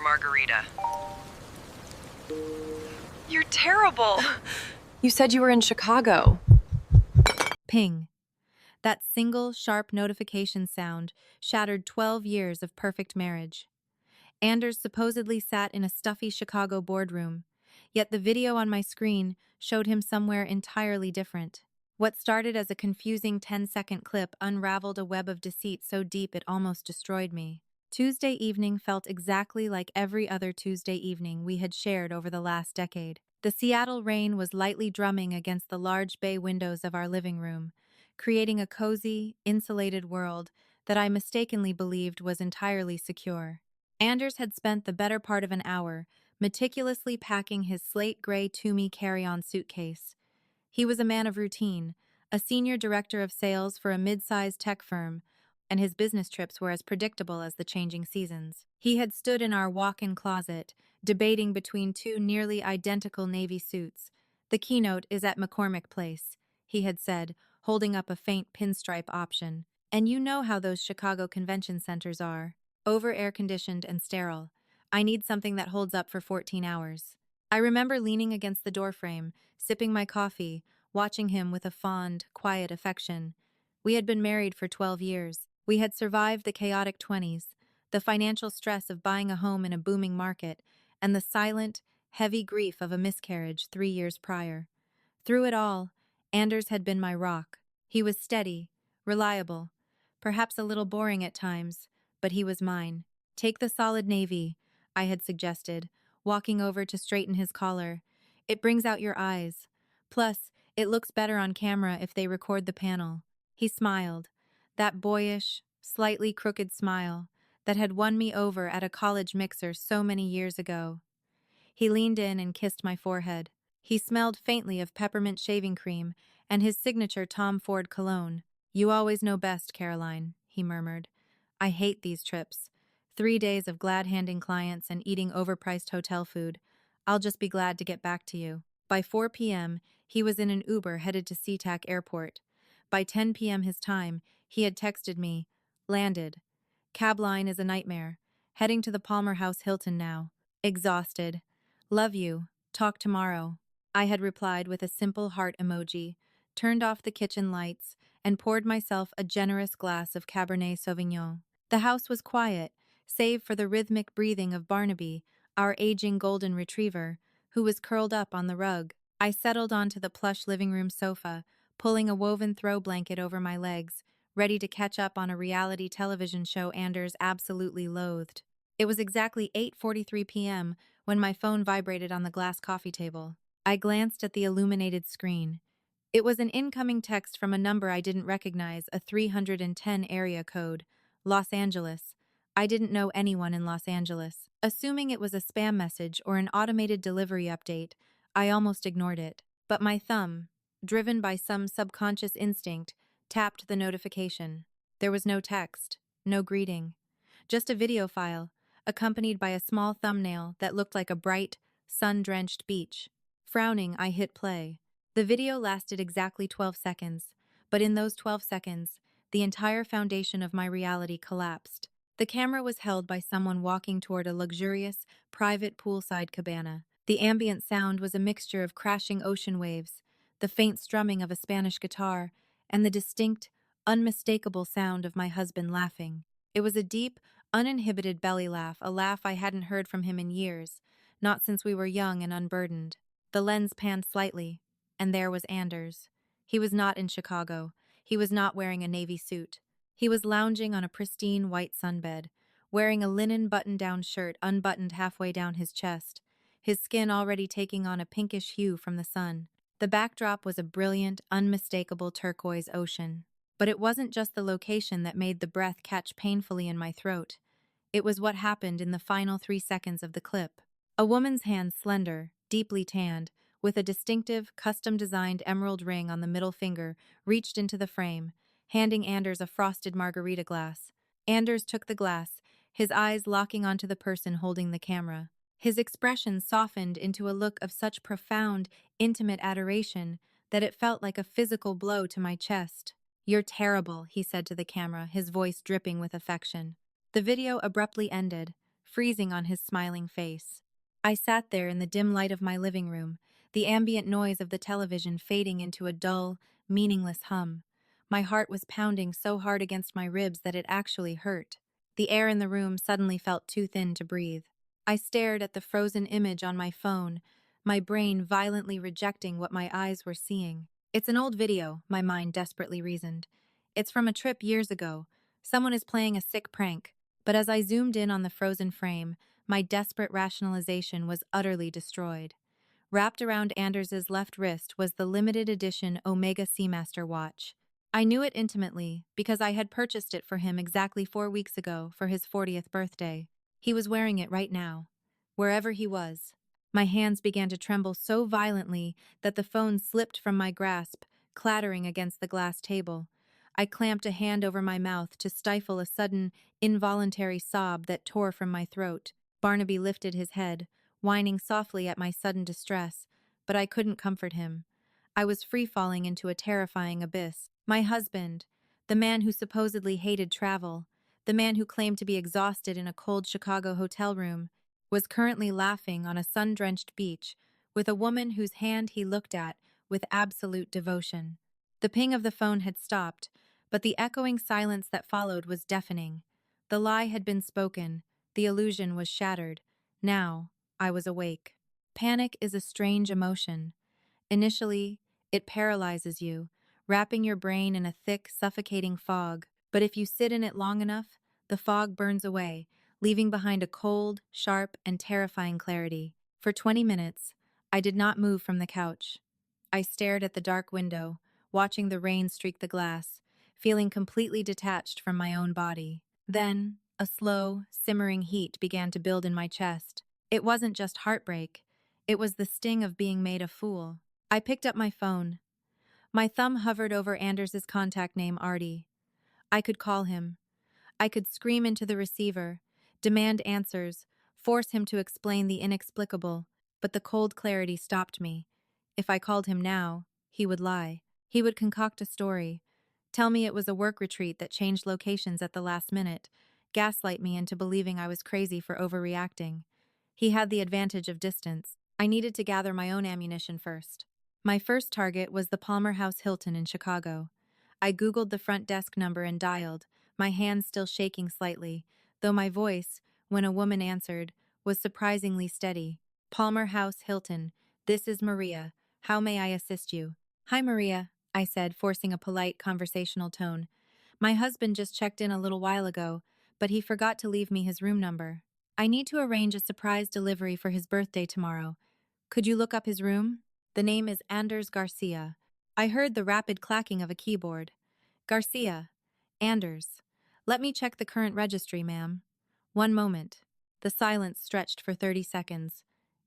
margarita. You're terrible. You said you were in Chicago. Ping. That single, sharp notification sound shattered 12 years of perfect marriage. Anders supposedly sat in a stuffy Chicago boardroom, yet the video on my screen showed him somewhere entirely different. What started as a confusing 10-second clip unraveled a web of deceit so deep it almost destroyed me. Tuesday evening felt exactly like every other Tuesday evening we had shared over the last decade. The Seattle rain was lightly drumming against the large bay windows of our living room, creating a cozy, insulated world that I mistakenly believed was entirely secure. Anders had spent the better part of an hour meticulously packing his slate gray Toomey carry-on suitcase. He was a man of routine, a senior director of sales for a mid-sized tech firm, and his business trips were as predictable as the changing seasons. He had stood in our walk-in closet, debating between two nearly identical navy suits. "The keynote is at McCormick Place," he had said, holding up a faint pinstripe option. "And you know how those Chicago convention centers are. Over-air-conditioned and sterile. I need something that holds up for 14 hours. I remember leaning against the doorframe, sipping my coffee, watching him with a fond, quiet affection. We had been married for 12 years. We had survived the chaotic 20s, the financial stress of buying a home in a booming market, and the silent, heavy grief of a miscarriage 3 years prior. Through it all, Anders had been my rock. He was steady, reliable, perhaps a little boring at times, but he was mine. "Take the solid navy," I had suggested, walking over to straighten his collar. "It brings out your eyes. Plus, it looks better on camera if they record the panel." He smiled, that boyish, slightly crooked smile that had won me over at a college mixer so many years ago. He leaned in and kissed my forehead. He smelled faintly of peppermint shaving cream and his signature Tom Ford cologne. "You always know best, Caroline," he murmured. "I hate these trips. 3 days of glad-handing clients and eating overpriced hotel food. I'll just be glad to get back to you." By 4 p.m., he was in an Uber headed to SeaTac Airport. By 10 p.m. his time, he had texted me, "Landed. Cab line is a nightmare. Heading to the Palmer House Hilton now. Exhausted. Love you. Talk tomorrow." I had replied with a simple heart emoji, turned off the kitchen lights, and poured myself a generous glass of Cabernet Sauvignon. The house was quiet, save for the rhythmic breathing of Barnaby, our aging golden retriever, who was curled up on the rug. I settled onto the plush living room sofa, pulling a woven throw blanket over my legs, ready to catch up on a reality television show Anders absolutely loathed. It was exactly 8:43 p.m. when my phone vibrated on the glass coffee table. I glanced at the illuminated screen. It was an incoming text from a number I didn't recognize, a 310 area code. Los Angeles. I didn't know anyone in Los Angeles. Assuming it was a spam message or an automated delivery update, I almost ignored it. But my thumb, driven by some subconscious instinct, tapped the notification. There was no text, no greeting. Just a video file, accompanied by a small thumbnail that looked like a bright, sun-drenched beach. Frowning, I hit play. The video lasted exactly 12 seconds, but in those 12 seconds, the entire foundation of my reality collapsed. The camera was held by someone walking toward a luxurious, private poolside cabana. The ambient sound was a mixture of crashing ocean waves, the faint strumming of a Spanish guitar, and the distinct, unmistakable sound of my husband laughing. It was a deep, uninhibited belly laugh, a laugh I hadn't heard from him in years, not since we were young and unburdened. The lens panned slightly, and there was Anders. He was not in Chicago. He was not wearing a navy suit. He was lounging on a pristine white sunbed, wearing a linen button-down shirt unbuttoned halfway down his chest, his skin already taking on a pinkish hue from the sun. The backdrop was a brilliant, unmistakable turquoise ocean. But it wasn't just the location that made the breath catch painfully in my throat. It was what happened in the final 3 seconds of the clip. A woman's hand, slender, deeply tanned, with a distinctive, custom-designed emerald ring on the middle finger, reached into the frame, handing Anders a frosted margarita glass. Anders took the glass, his eyes locking onto the person holding the camera. His expression softened into a look of such profound, intimate adoration that it felt like a physical blow to my chest. "You're terrible," he said to the camera, his voice dripping with affection. The video abruptly ended, freezing on his smiling face. I sat there in the dim light of my living room, the ambient noise of the television fading into a dull, meaningless hum. My heart was pounding so hard against my ribs that it actually hurt. The air in the room suddenly felt too thin to breathe. I stared at the frozen image on my phone, my brain violently rejecting what my eyes were seeing. It's an old video, my mind desperately reasoned. It's from a trip years ago. Someone is playing a sick prank. But as I zoomed in on the frozen frame, my desperate rationalization was utterly destroyed. Wrapped around Anders's left wrist was the limited edition Omega Seamaster watch. I knew it intimately because I had purchased it for him exactly 4 weeks ago for his 40th birthday. He was wearing it right now, wherever he was. My hands began to tremble so violently that the phone slipped from my grasp, clattering against the glass table. I clamped a hand over my mouth to stifle a sudden, involuntary sob that tore from my throat. Barnaby lifted his head, whining softly at my sudden distress, but I couldn't comfort him. I was free-falling into a terrifying abyss. My husband, the man who supposedly hated travel, the man who claimed to be exhausted in a cold Chicago hotel room, was currently laughing on a sun-drenched beach with a woman whose hand he looked at with absolute devotion. The ping of the phone had stopped, but the echoing silence that followed was deafening. The lie had been spoken, the illusion was shattered. Now, I was awake. Panic is a strange emotion. Initially, it paralyzes you, wrapping your brain in a thick, suffocating fog. But if you sit in it long enough, the fog burns away, leaving behind a cold, sharp, and terrifying clarity. For 20 minutes, I did not move from the couch. I stared at the dark window, watching the rain streak the glass, feeling completely detached from my own body. Then, a slow, simmering heat began to build in my chest. It wasn't just heartbreak. It was the sting of being made a fool. I picked up my phone. My thumb hovered over Anders's contact name, Artie. I could call him. I could scream into the receiver, demand answers, force him to explain the inexplicable, but the cold clarity stopped me. If I called him now, he would lie. He would concoct a story, tell me it was a work retreat that changed locations at the last minute, gaslight me into believing I was crazy for overreacting. He had the advantage of distance. I needed to gather my own ammunition first. My first target was the Palmer House Hilton in Chicago. I Googled the front desk number and dialed, my hands still shaking slightly, though my voice, when a woman answered, was surprisingly steady. Palmer House Hilton, this is Maria. How may I assist you? Hi, Maria, I said, forcing a polite conversational tone. My husband just checked in a little while ago, but he forgot to leave me his room number. I need to arrange a surprise delivery for his birthday tomorrow. Could you look up his room? The name is Anders Garcia. I heard the rapid clacking of a keyboard. Garcia. Anders. Let me check the current registry, ma'am. One moment. The silence stretched for 30 seconds.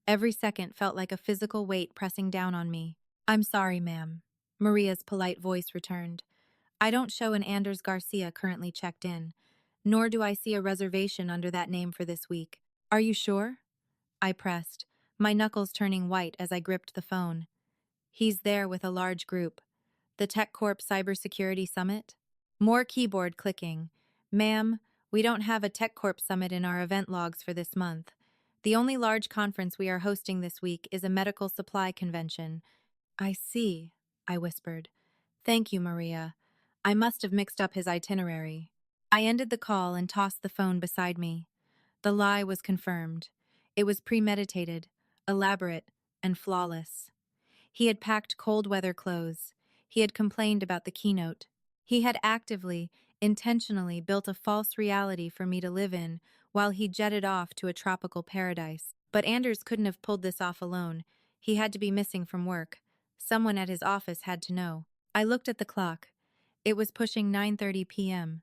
Every second felt like a physical weight pressing down on me. I'm sorry, ma'am. Maria's polite voice returned. I don't show an Anders Garcia currently checked in, nor do I see a reservation under that name for this week. Are you sure? I pressed, my knuckles turning white as I gripped the phone. He's there with a large group. The TechCorp Cybersecurity Summit? More keyboard clicking. Ma'am, we don't have a TechCorp Summit in our event logs for this month. The only large conference we are hosting this week is a medical supply convention. I see, I whispered. Thank you, Maria. I must have mixed up his itinerary. I ended the call and tossed the phone beside me. The lie was confirmed. It was premeditated, elaborate, and flawless. He had packed cold weather clothes. He had complained about the keynote. He had actively, intentionally built a false reality for me to live in while he jetted off to a tropical paradise. But Anders couldn't have pulled this off alone. He had to be missing from work. Someone at his office had to know. I looked at the clock. It was pushing 9:30 p.m.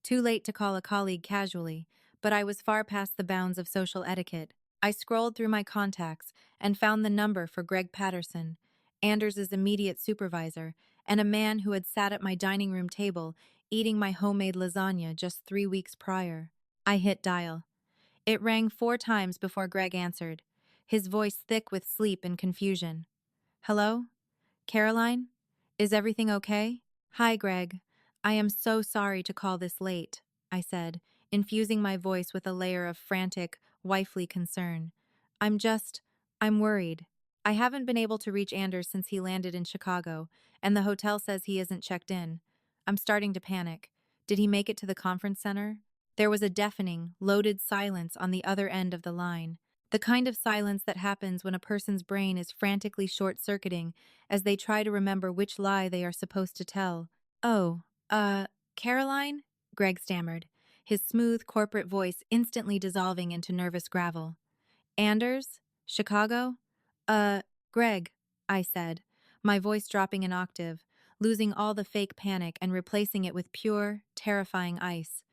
Too late to call a colleague casually, but I was far past the bounds of social etiquette. I scrolled through my contacts and found the number for Greg Patterson, Anders's immediate supervisor, and a man who had sat at my dining room table eating my homemade lasagna just 3 weeks prior. I hit dial. It rang 4 times before Greg answered, his voice thick with sleep and confusion. Hello? Caroline? Is everything okay? Hi, Greg. I am so sorry to call this late, I said, infusing my voice with a layer of frantic, wifely concern. I'm worried. I haven't been able to reach Anders since he landed in Chicago, and the hotel says he isn't checked in. I'm starting to panic. Did he make it to the conference center? There was a deafening, loaded silence on the other end of the line. The kind of silence that happens when a person's brain is frantically short-circuiting as they try to remember which lie they are supposed to tell. Oh, Caroline? Greg stammered, his smooth corporate voice instantly dissolving into nervous gravel. Anders? Chicago? Greg, I said, my voice dropping an octave, losing all the fake panic and replacing it with pure, terrifying ice.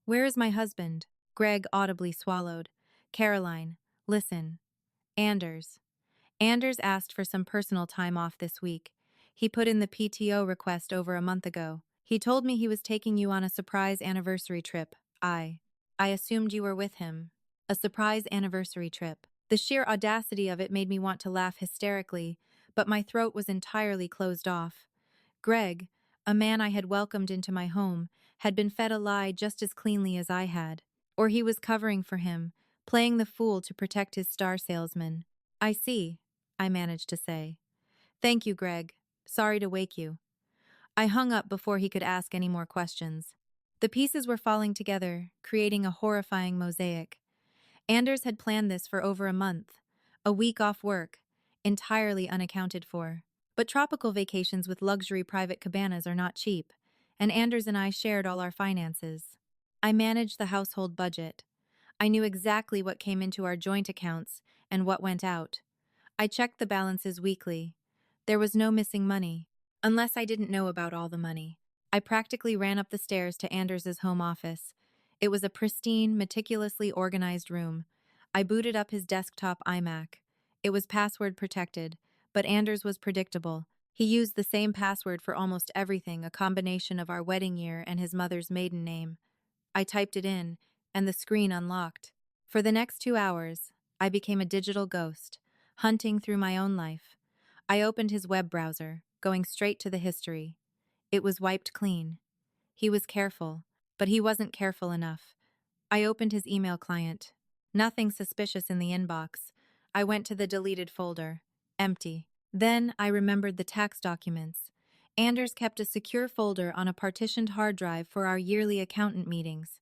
Where is my husband? Greg audibly swallowed. Caroline, listen. Anders. Anders asked for some personal time off this week. He put in the PTO request over a month ago. He told me he was taking you on a surprise anniversary trip. I assumed you were with him. A surprise anniversary trip. The sheer audacity of it made me want to laugh hysterically, but my throat was entirely closed off. Greg, a man I had welcomed into my home, had been fed a lie just as cleanly as I had. Or he was covering for him, playing the fool to protect his star salesman. I see, I managed to say. Thank you, Greg. Sorry to wake you. I hung up before he could ask any more questions. The pieces were falling together, creating a horrifying mosaic. Anders had planned this for over a month. A week off work, entirely unaccounted for. But tropical vacations with luxury private cabanas are not cheap, and Anders and I shared all our finances. I managed the household budget. I knew exactly what came into our joint accounts and what went out. I checked the balances weekly. There was no missing money, unless I didn't know about all the money. I practically ran up the stairs to Anders's home office. It was a pristine, meticulously organized room. I booted up his desktop iMac. It was password protected, but Anders was predictable. He used the same password for almost everything, a combination of our wedding year and his mother's maiden name. I typed it in, and the screen unlocked. For the next 2 hours, I became a digital ghost, hunting through my own life. I opened his web browser, going straight to the history. It was wiped clean. He was careful, but he wasn't careful enough. I opened his email client. Nothing suspicious in the inbox. I went to the deleted folder. Empty. Then I remembered the tax documents. Anders kept a secure folder on a partitioned hard drive for our yearly accountant meetings.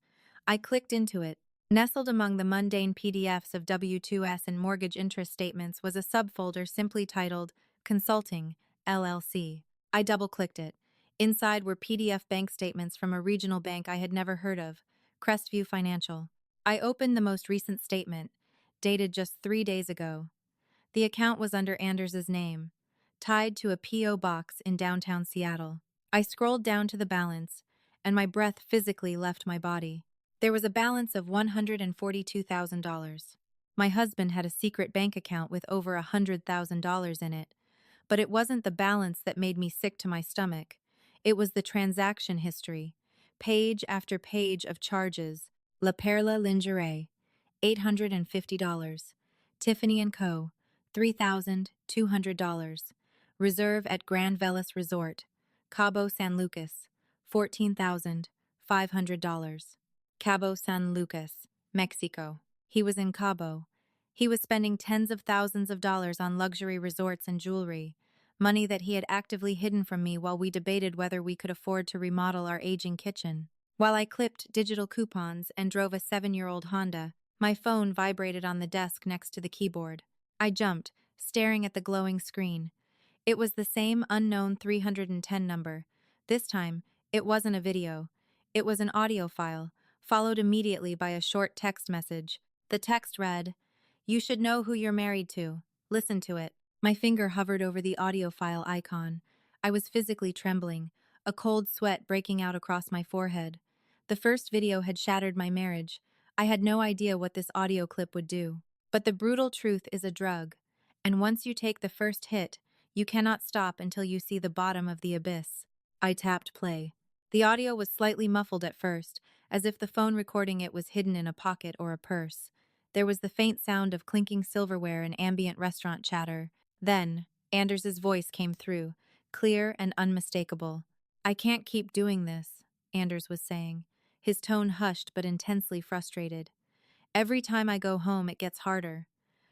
I clicked into it. Nestled among the mundane PDFs of W-2s and mortgage interest statements was a subfolder simply titled Consulting, LLC. I double-clicked it. Inside were PDF bank statements from a regional bank I had never heard of, Crestview Financial. I opened the most recent statement, dated just 3 days ago. The account was under Anders's name, tied to a P.O. box in downtown Seattle. I scrolled down to the balance, and my breath physically left my body. There was a balance of $142,000. My husband had a secret bank account with over $100,000 in it, but it wasn't the balance that made me sick to my stomach. It was the transaction history. Page after page of charges. La Perla Lingerie, $850. Tiffany & Co., $3,200. Reserve at Grand Velas Resort, Cabo San Lucas, $14,500. Cabo San Lucas, Mexico. He was in Cabo. He was spending tens of thousands of dollars on luxury resorts and jewelry, money that he had actively hidden from me while we debated whether we could afford to remodel our aging kitchen. While I clipped digital coupons and drove a 7-year-old Honda, my phone vibrated on the desk next to the keyboard. I jumped, staring at the glowing screen. It was the same unknown 310 number. This time, it wasn't a video. It was an audio file, followed immediately by a short text message. The text read, "You should know who you're married to. Listen to it." My finger hovered over the audio file icon. I was physically trembling, a cold sweat breaking out across my forehead. The first video had shattered my marriage. I had no idea what this audio clip would do. But the brutal truth is a drug, and once you take the first hit, you cannot stop until you see the bottom of the abyss. I tapped play. The audio was slightly muffled at first, as if the phone recording it was hidden in a pocket or a purse. There was the faint sound of clinking silverware and ambient restaurant chatter. Then, Anders's voice came through, clear and unmistakable. "I can't keep doing this," Anders was saying, his tone hushed but intensely frustrated. Every time I go home, it gets harder.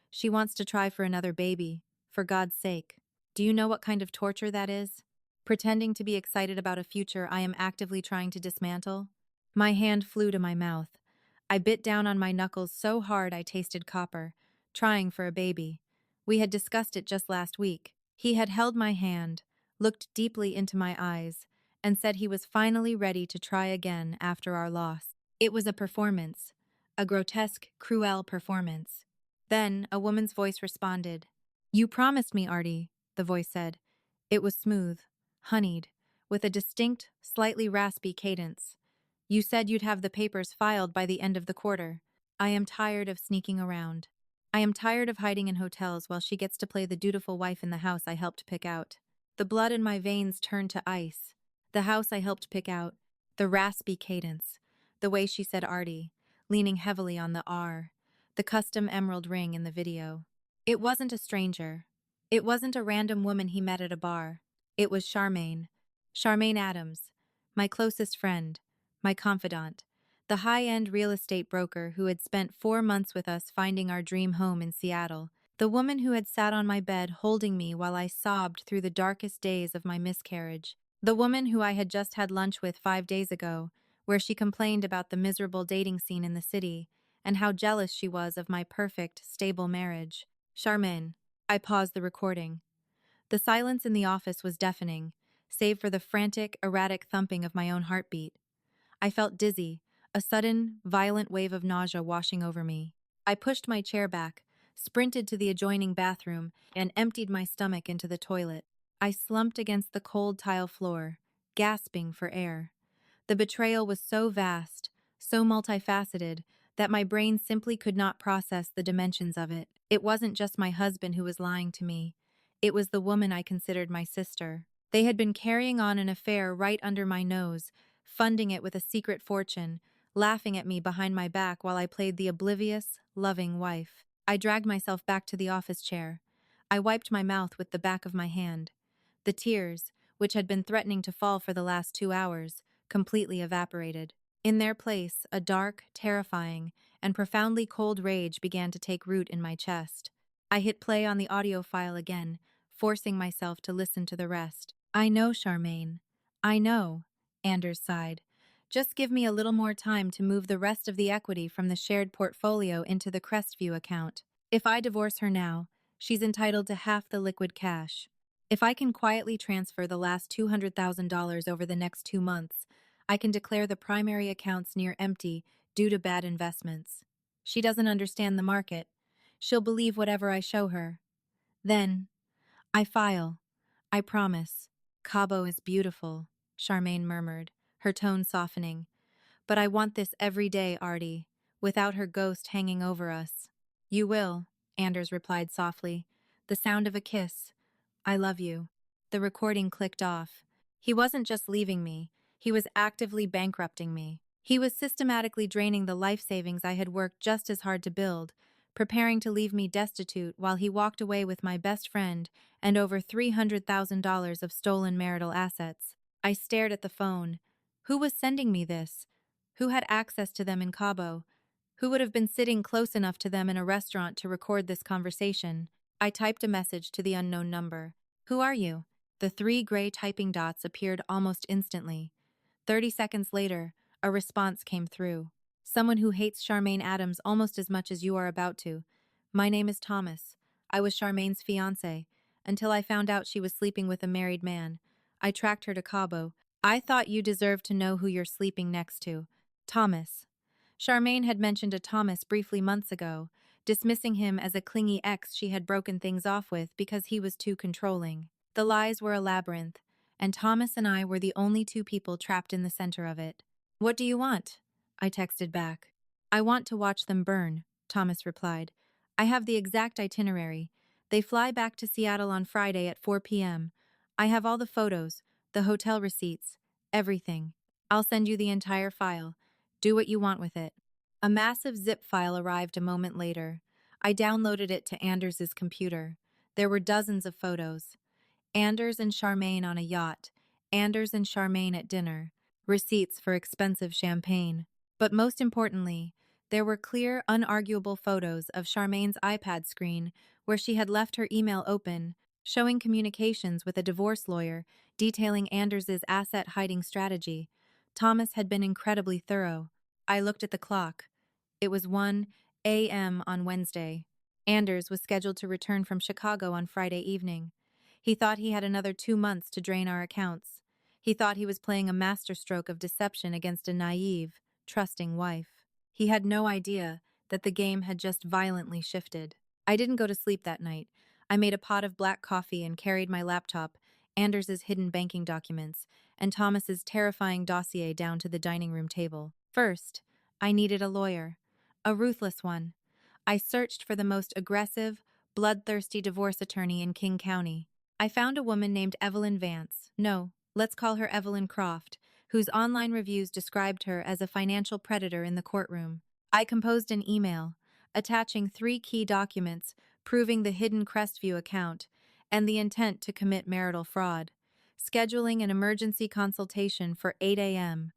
She wants to try for another baby, for God's sake. Do you know what kind of torture that is? Pretending to be excited about a future I am actively trying to dismantle? My hand flew to my mouth. I bit down on my knuckles so hard I tasted copper, trying for a baby. We had discussed it just last week. He had held my hand, looked deeply into my eyes, and said he was finally ready to try again after our loss. It was a performance, a grotesque, cruel performance. Then a woman's voice responded. "You promised me, Artie," the voice said. It was smooth, honeyed, with a distinct, slightly raspy cadence. "You said you'd have the papers filed by the end of the quarter. I am tired of sneaking around. I am tired of hiding in hotels while she gets to play the dutiful wife in the house I helped pick out." The blood in my veins turned to ice. The house I helped pick out, the raspy cadence, the way she said Artie, leaning heavily on the R, the custom emerald ring in the video. It wasn't a stranger. It wasn't a random woman he met at a bar. It was Charmaine. Charmaine Adams, my closest friend, my confidant, the high-end real estate broker who had spent 4 months with us finding our dream home in Seattle, the woman who had sat on my bed holding me while I sobbed through the darkest days of my miscarriage, the woman who I had just had lunch with 5 days ago, where she complained about the miserable dating scene in the city and how jealous she was of my perfect, stable marriage. Charmaine. I paused the recording. The silence in the office was deafening, save for the frantic, erratic thumping of my own heartbeat. I felt dizzy, a sudden, violent wave of nausea washing over me. I pushed my chair back, sprinted to the adjoining bathroom, and emptied my stomach into the toilet. I slumped against the cold tile floor, gasping for air. The betrayal was so vast, so multifaceted, that my brain simply could not process the dimensions of it. It wasn't just my husband who was lying to me. It was the woman I considered my sister. They had been carrying on an affair right under my nose, funding it with a secret fortune, laughing at me behind my back while I played the oblivious, loving wife. I dragged myself back to the office chair. I wiped my mouth with the back of my hand. The tears, which had been threatening to fall for the last 2 hours, completely evaporated. In their place, a dark, terrifying, and profoundly cold rage began to take root in my chest. I hit play on the audio file again, forcing myself to listen to the rest. "I know, Charmaine. I know," Anders sighed. "Just give me a little more time to move the rest of the equity from the shared portfolio into the Crestview account. If I divorce her now, she's entitled to half the liquid cash. If I can quietly transfer the last $200,000 over the next 2 months, I can declare the primary accounts near empty due to bad investments. She doesn't understand the market. She'll believe whatever I show her. Then, I file. I promise." "Cabo is beautiful," Charmaine murmured, her tone softening. "But I want this every day, Artie, without her ghost hanging over us." "You will," Anders replied softly. "The sound of a kiss. I love you." The recording clicked off. He wasn't just leaving me, he was actively bankrupting me. He was systematically draining the life savings I had worked just as hard to build, preparing to leave me destitute while he walked away with my best friend and over $300,000 of stolen marital assets. I stared at the phone. Who was sending me this? Who had access to them in Cabo? Who would have been sitting close enough to them in a restaurant to record this conversation? I typed a message to the unknown number. "Who are you?" The 3 gray typing dots appeared almost instantly. 30 seconds later, a response came through. "Someone who hates Charmaine Adams almost as much as you are about to. My name is Thomas. I was Charmaine's fiancé, until I found out she was sleeping with a married man. I tracked her to Cabo. I thought you deserved to know who you're sleeping next to. Thomas." Charmaine had mentioned a Thomas briefly months ago, dismissing him as a clingy ex she had broken things off with because he was too controlling. The lies were a labyrinth, and Thomas and I were the only 2 people trapped in the center of it. "What do you want?" I texted back. "I want to watch them burn," Thomas replied. "I have the exact itinerary. They fly back to Seattle on Friday at 4 p.m. I have all the photos, the hotel receipts, everything. I'll send you the entire file. Do what you want with it." A massive zip file arrived a moment later. I downloaded it to Anders's computer. There were dozens of photos. Anders and Charmaine on a yacht. Anders and Charmaine at dinner. Receipts for expensive champagne. But most importantly, There were clear, unarguable photos of Charmaine's iPad screen where she had left her email open, showing communications with a divorce lawyer detailing Anders's asset hiding strategy. Thomas had been incredibly thorough. I looked at the clock. It was 1 a.m. on Wednesday. Anders was scheduled to return from Chicago on Friday evening. He thought he had another 2 months to drain our accounts. He thought he was playing a masterstroke of deception against a naive, trusting wife. He had no idea that the game had just violently shifted. I didn't go to sleep that night. I made a pot of black coffee and carried my laptop, Anders's hidden banking documents, and Thomas's terrifying dossier down to the dining room table. First, I needed a lawyer. A ruthless one. I searched for the most aggressive, bloodthirsty divorce attorney in King County. I found a woman named Evelyn Vance. No, let's call her Evelyn Croft, whose online reviews described her as a financial predator in the courtroom. I composed an email, attaching 3 key documents proving the hidden Crestview account and the intent to commit marital fraud, scheduling an emergency consultation for 8 a.m.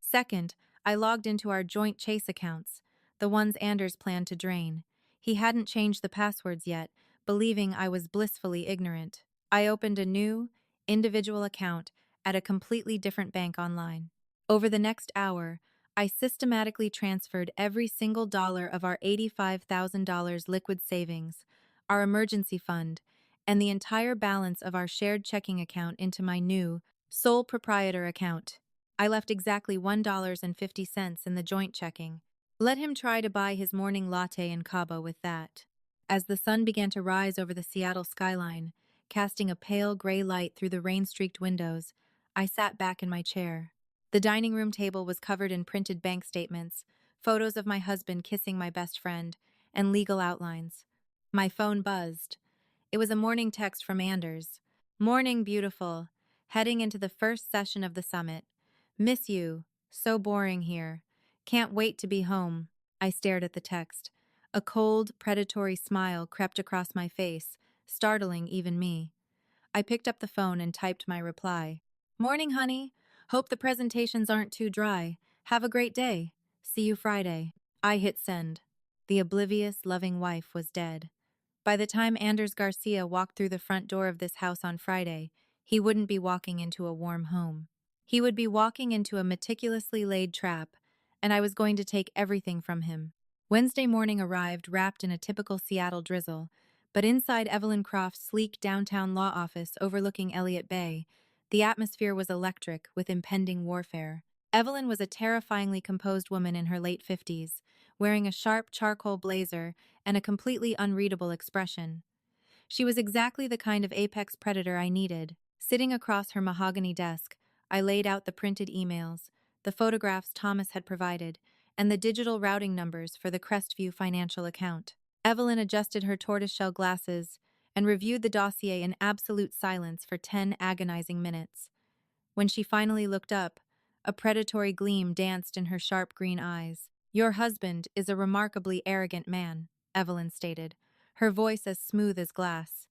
Second, I logged into our joint Chase accounts, the ones Anders planned to drain. He hadn't changed the passwords yet, believing I was blissfully ignorant. I opened a new, individual account at a completely different bank online. Over the next hour, I systematically transferred every single dollar of our $85,000 liquid savings, our emergency fund, and the entire balance of our shared checking account into my new, sole proprietor account. I left exactly $1.50 in the joint checking. Let him try to buy his morning latte in Cabo with that. As the sun began to rise over the Seattle skyline, casting a pale gray light through the rain-streaked windows, I sat back in my chair. The dining room table was covered in printed bank statements, photos of my husband kissing my best friend, and legal outlines. My phone buzzed. It was a morning text from Anders. "Morning, beautiful. Heading into the first session of the summit. Miss you. So boring here. Can't wait to be home." I stared at the text. A cold, predatory smile crept across my face, startling even me. I picked up the phone and typed my reply. "Morning, honey. Hope the presentations aren't too dry. Have a great day. See you Friday." I hit send. The oblivious, loving wife was dead. By the time Anders Garcia walked through the front door of this house on Friday, he wouldn't be walking into a warm home. He would be walking into a meticulously laid trap, and I was going to take everything from him. Wednesday morning arrived wrapped in a typical Seattle drizzle, but inside Evelyn Croft's sleek downtown law office overlooking Elliott Bay, the atmosphere was electric with impending warfare. Evelyn was a terrifyingly composed woman in her late 50s, wearing a sharp charcoal blazer and a completely unreadable expression. She was exactly the kind of apex predator I needed. Sitting across her mahogany desk, I laid out the printed emails, the photographs Thomas had provided, and the digital routing numbers for the Crestview financial account. Evelyn adjusted her tortoiseshell glasses and reviewed the dossier in absolute silence for 10 agonizing minutes. When she finally looked up, a predatory gleam danced in her sharp green eyes. "Your husband is a remarkably arrogant man," Evelyn stated, her voice as smooth as glass.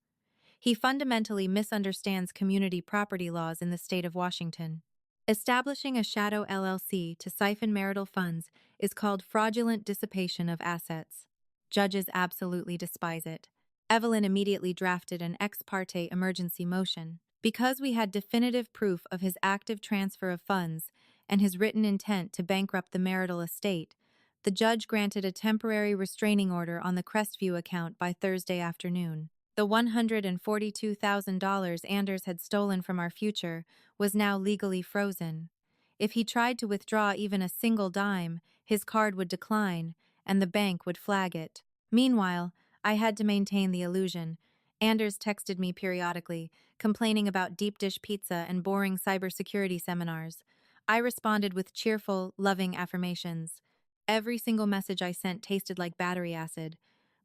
"He fundamentally misunderstands community property laws in the state of Washington. Establishing a shadow LLC to siphon marital funds is called fraudulent dissipation of assets. Judges absolutely despise it." Evelyn immediately drafted an ex parte emergency motion. Because we had definitive proof of his active transfer of funds and his written intent to bankrupt the marital estate, the judge granted a temporary restraining order on the Crestview account by Thursday afternoon. The $142,000 Anders had stolen from our future was now legally frozen. If he tried to withdraw even a single dime, his card would decline, and the bank would flag it. Meanwhile, I had to maintain the illusion. Anders texted me periodically, complaining about deep dish pizza and boring cybersecurity seminars. I responded with cheerful, loving affirmations. Every single message I sent tasted like battery acid,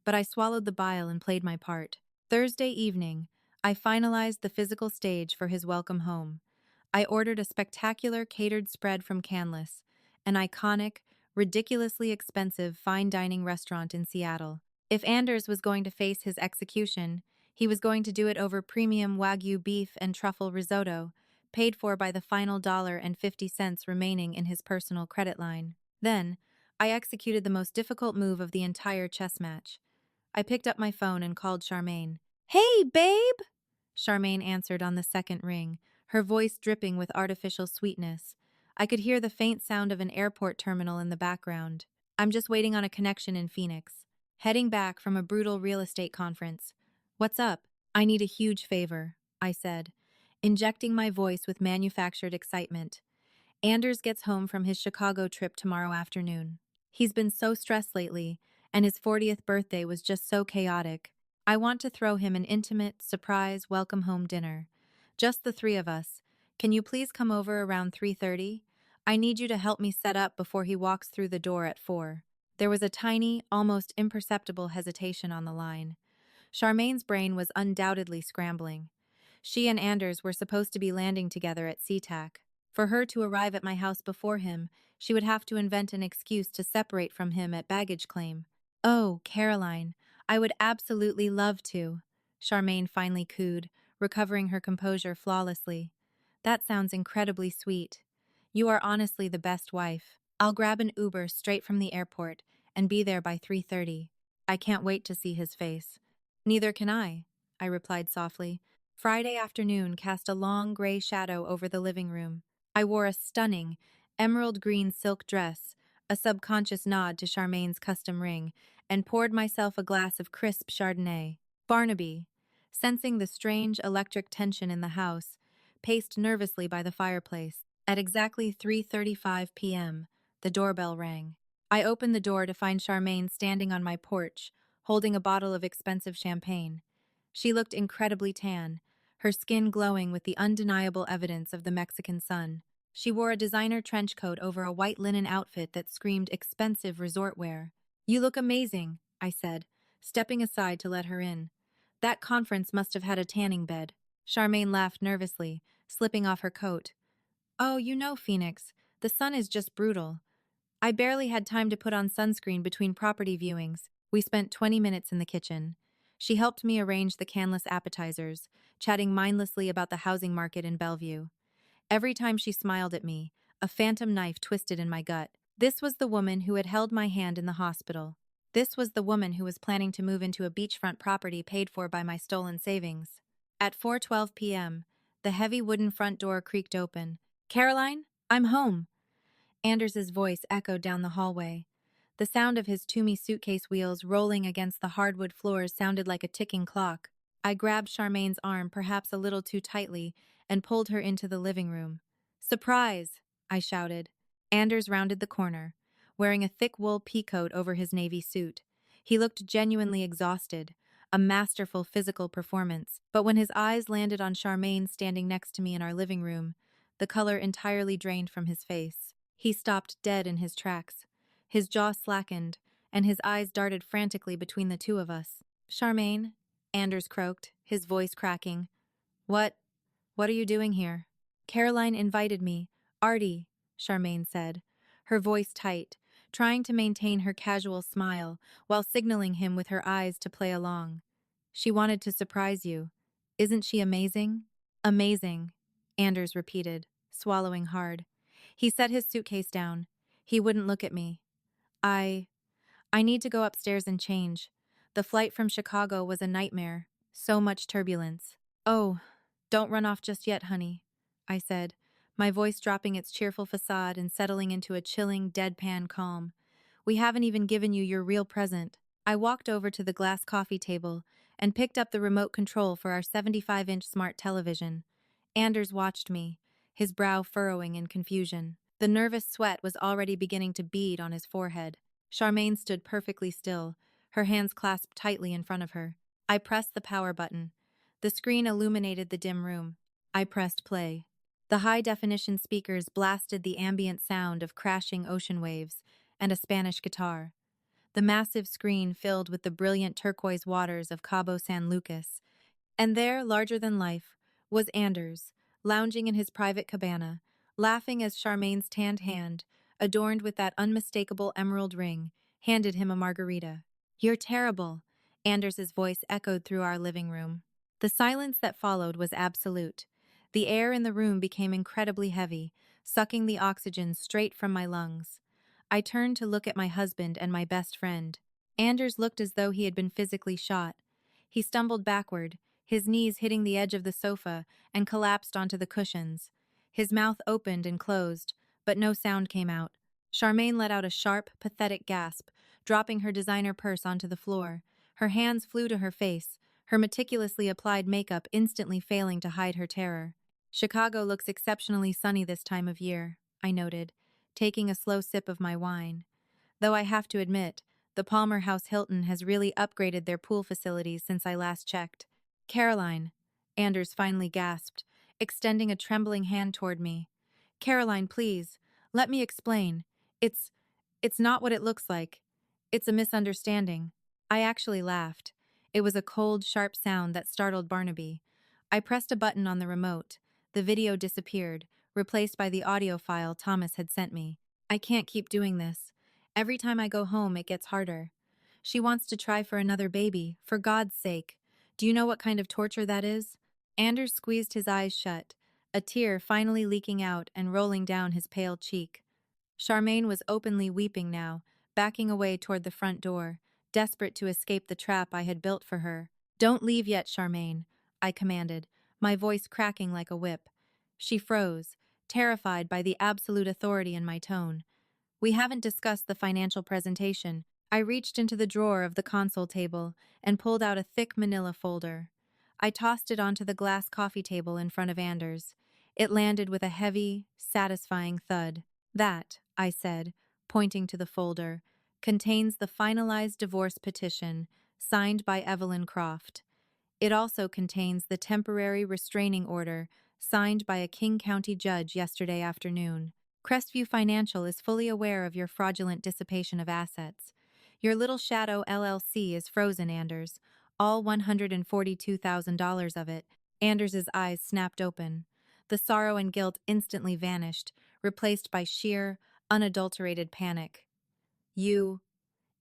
but I swallowed the bile and played my part. Thursday evening, I finalized the physical stage for his welcome home. I ordered a spectacular catered spread from Canlis, an iconic, ridiculously expensive fine dining restaurant in Seattle. If Anders was going to face his execution, he was going to do it over premium Wagyu beef and truffle risotto, paid for by the final $1.50 remaining in his personal credit line. Then, I executed the most difficult move of the entire chess match. I picked up my phone and called Charmaine. Hey, babe! Charmaine answered on the second ring, her voice dripping with artificial sweetness. I could hear the faint sound of an airport terminal in the background. I'm just waiting on a connection in Phoenix. Heading back from a brutal real estate conference. What's up? I need a huge favor, I said, injecting my voice with manufactured excitement. Anders gets home from his Chicago trip tomorrow afternoon. He's been so stressed lately, and his 40th birthday was just so chaotic. I want to throw him an intimate, surprise, welcome home dinner. Just the three of us. Can you please come over around 3:30? I need you to help me set up before he walks through the door at 4. There was a tiny, almost imperceptible hesitation on the line. Charmaine's brain was undoubtedly scrambling. She and Anders were supposed to be landing together at SeaTac. For her to arrive at my house before him, she would have to invent an excuse to separate from him at baggage claim. Oh, Caroline, I would absolutely love to, Charmaine finally cooed, recovering her composure flawlessly. That sounds incredibly sweet. You are honestly the best wife. I'll grab an Uber straight from the airport and be there by 3:30. I can't wait to see his face. Neither can I replied softly. Friday afternoon cast a long gray shadow over the living room. I wore a stunning, emerald green silk dress, a subconscious nod to Charmaine's custom ring, and poured myself a glass of crisp Chardonnay. Barnaby, sensing the strange electric tension in the house, paced nervously by the fireplace. At exactly 3:35 p.m., the doorbell rang. I opened the door to find Charmaine standing on my porch, holding a bottle of expensive champagne. She looked incredibly tan, her skin glowing with the undeniable evidence of the Mexican sun. She wore a designer trench coat over a white linen outfit that screamed expensive resort wear. You look amazing, I said, stepping aside to let her in. That conference must have had a tanning bed. Charmaine laughed nervously, slipping off her coat. Oh, you know, Phoenix, the sun is just brutal. I barely had time to put on sunscreen between property viewings. We spent 20 minutes in the kitchen. She helped me arrange the canless appetizers, chatting mindlessly about the housing market in Bellevue. Every time she smiled at me, a phantom knife twisted in my gut. This was the woman who had held my hand in the hospital. This was the woman who was planning to move into a beachfront property paid for by my stolen savings. At 4:12 p.m., the heavy wooden front door creaked open. Caroline, I'm home. Anders's voice echoed down the hallway. The sound of his Toomey suitcase wheels rolling against the hardwood floors sounded like a ticking clock. I grabbed Charmaine's arm perhaps a little too tightly and pulled her into the living room. Surprise! I shouted. Anders rounded the corner, wearing a thick wool peacoat over his navy suit. He looked genuinely exhausted, a masterful physical performance. But when his eyes landed on Charmaine standing next to me in our living room, the color entirely drained from his face. He stopped dead in his tracks. His jaw slackened, and his eyes darted frantically between the two of us. Charmaine, Anders croaked, his voice cracking. What are you doing here? Caroline invited me. Artie, Charmaine said, her voice tight, trying to maintain her casual smile while signaling him with her eyes to play along. She wanted to surprise you. Isn't she amazing? Amazing, Anders repeated, swallowing hard. He set his suitcase down. He wouldn't look at me. I need to go upstairs and change. The flight from Chicago was a nightmare. So much turbulence. Oh, don't run off just yet, honey, I said, my voice dropping its cheerful facade and settling into a chilling, deadpan calm. We haven't even given you your real present. I walked over to the glass coffee table and picked up the remote control for our 75-inch smart television. Anders watched me, his brow furrowing in confusion. The nervous sweat was already beginning to bead on his forehead. Charmaine stood perfectly still, her hands clasped tightly in front of her. I pressed the power button. The screen illuminated the dim room. I pressed play. The high-definition speakers blasted the ambient sound of crashing ocean waves and a Spanish guitar. The massive screen filled with the brilliant turquoise waters of Cabo San Lucas. And there, larger than life, was Anders, lounging in his private cabana, laughing as Charmaine's tanned hand, adorned with that unmistakable emerald ring, handed him a margarita. You're terrible, Anders's voice echoed through our living room. The silence that followed was absolute. The air in the room became incredibly heavy, sucking the oxygen straight from my lungs. I turned to look at my husband and my best friend. Anders looked as though he had been physically shot. He stumbled backward, his knees hitting the edge of the sofa, and collapsed onto the cushions. His mouth opened and closed, but no sound came out. Charmaine let out a sharp, pathetic gasp, dropping her designer purse onto the floor. Her hands flew to her face, her meticulously applied makeup instantly failing to hide her terror. Chicago looks exceptionally sunny this time of year, I noted, taking a slow sip of my wine. Though I have to admit, the Palmer House Hilton has really upgraded their pool facilities since I last checked. Caroline, Anders finally gasped, extending a trembling hand toward me. Caroline, please, let me explain. It's, it's not what it looks like. It's a misunderstanding. I actually laughed. It was a cold, sharp sound that startled Barnaby. I pressed a button on the remote. The video disappeared, replaced by the audio file Thomas had sent me. I can't keep doing this. Every time I go home, it gets harder. She wants to try for another baby, for God's sake. Do you know what kind of torture that is? Anders squeezed his eyes shut, a tear finally leaking out and rolling down his pale cheek. Charmaine was openly weeping now, backing away toward the front door, desperate to escape the trap I had built for her. Don't leave yet, Charmaine, I commanded, my voice cracking like a whip. She froze, terrified by the absolute authority in my tone. We haven't discussed the financial presentation. I reached into the drawer of the console table and pulled out a thick manila folder. I tossed it onto the glass coffee table in front of Anders. It landed with a heavy, satisfying thud. That, I said, pointing to the folder, contains the finalized divorce petition, signed by Evelyn Croft. It also contains the temporary restraining order, signed by a King County judge yesterday afternoon. Crestview Financial is fully aware of your fraudulent dissipation of assets. Your Little Shadow LLC is frozen, Anders. All $142,000 of it. Anders's eyes snapped open. The sorrow and guilt instantly vanished, replaced by sheer, unadulterated panic. You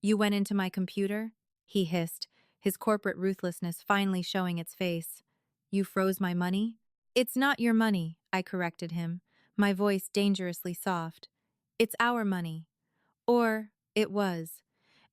went into my computer? He hissed, his corporate ruthlessness finally showing its face. You froze my money? It's not your money, I corrected him, my voice dangerously soft. It's our money. Or it was.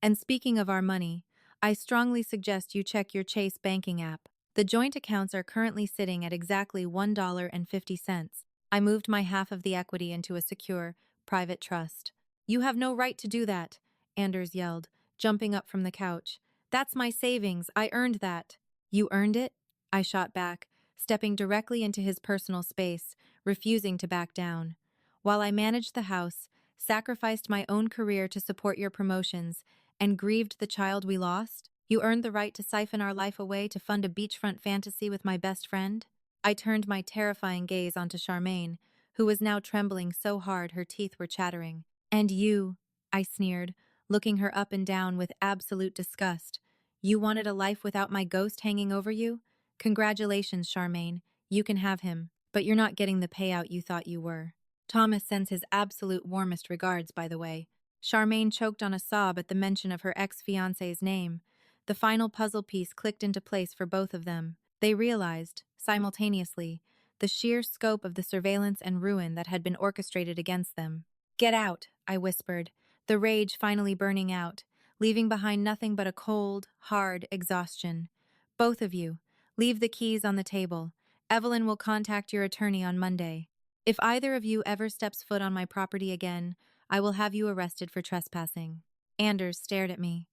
And speaking of our money, I strongly suggest you check your Chase banking app. The joint accounts are currently sitting at exactly $1.50. I moved my half of the equity into a secure, private trust. You have no right to do that, Anders yelled, jumping up from the couch. That's my savings. I earned that. You earned it? I shot back, stepping directly into his personal space, refusing to back down. While I managed the house, sacrificed my own career to support your promotions, and grieved the child we lost, you earned the right to siphon our life away to fund a beachfront fantasy with my best friend? I turned my terrifying gaze onto Charmaine, who was now trembling so hard her teeth were chattering. And you, I sneered, looking her up and down with absolute disgust. You wanted a life without my ghost hanging over you? Congratulations, Charmaine. You can have him, but you're not getting the payout you thought you were. Thomas sends his absolute warmest regards, by the way. Charmaine choked on a sob at the mention of her ex-fiancé's name. The final puzzle piece clicked into place for both of them. They realized, simultaneously, the sheer scope of the surveillance and ruin that had been orchestrated against them. Get out, I whispered, the rage finally burning out, leaving behind nothing but a cold, hard exhaustion. Both of you, leave the keys on the table. Evelyn will contact your attorney on Monday. If either of you ever steps foot on my property again, I will have you arrested for trespassing. Anders stared at me.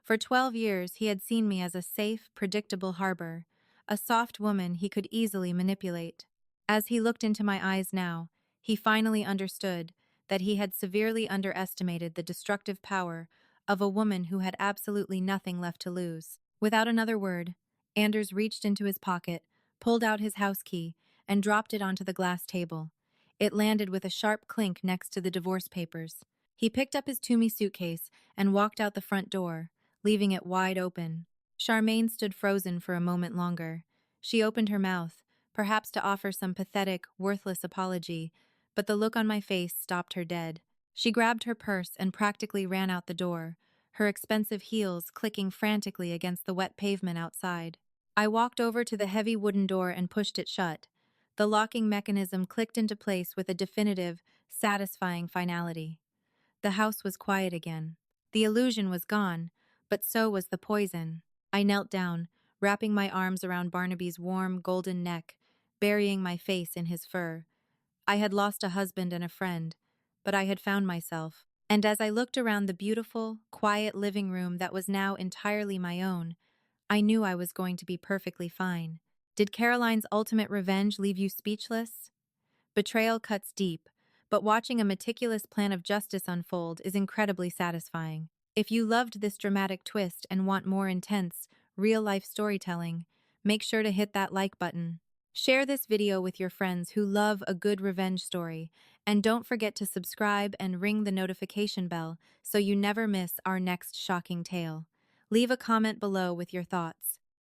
For 12 years, he had seen me as a safe, predictable harbor, a soft woman he could easily manipulate. As he looked into my eyes now, he finally understood that he had severely underestimated the destructive power of a woman who had absolutely nothing left to lose. Without another word, Anders reached into his pocket, pulled out his house key, and dropped it onto the glass table. It landed with a sharp clink next to the divorce papers. He picked up his Toomey suitcase and walked out the front door, leaving it wide open. Charmaine stood frozen for a moment longer. She opened her mouth, perhaps to offer some pathetic, worthless apology, but the look on my face stopped her dead. She grabbed her purse and practically ran out the door, her expensive heels clicking frantically against the wet pavement outside. I walked over to the heavy wooden door and pushed it shut. The locking mechanism clicked into place with a definitive, satisfying finality. The house was quiet again. The illusion was gone, but so was the poison. I knelt down, wrapping my arms around Barnaby's warm, golden neck, burying my face in his fur. I had lost a husband and a friend, but I had found myself. And as I looked around the beautiful, quiet living room that was now entirely my own, I knew I was going to be perfectly fine. Did Caroline's ultimate revenge leave you speechless? Betrayal cuts deep, but watching a meticulous plan of justice unfold is incredibly satisfying. If you loved this dramatic twist and want more intense, real-life storytelling, make sure to hit that like button. Share this video with your friends who love a good revenge story, and don't forget to subscribe and ring the notification bell so you never miss our next shocking tale. Leave a comment below with your thoughts.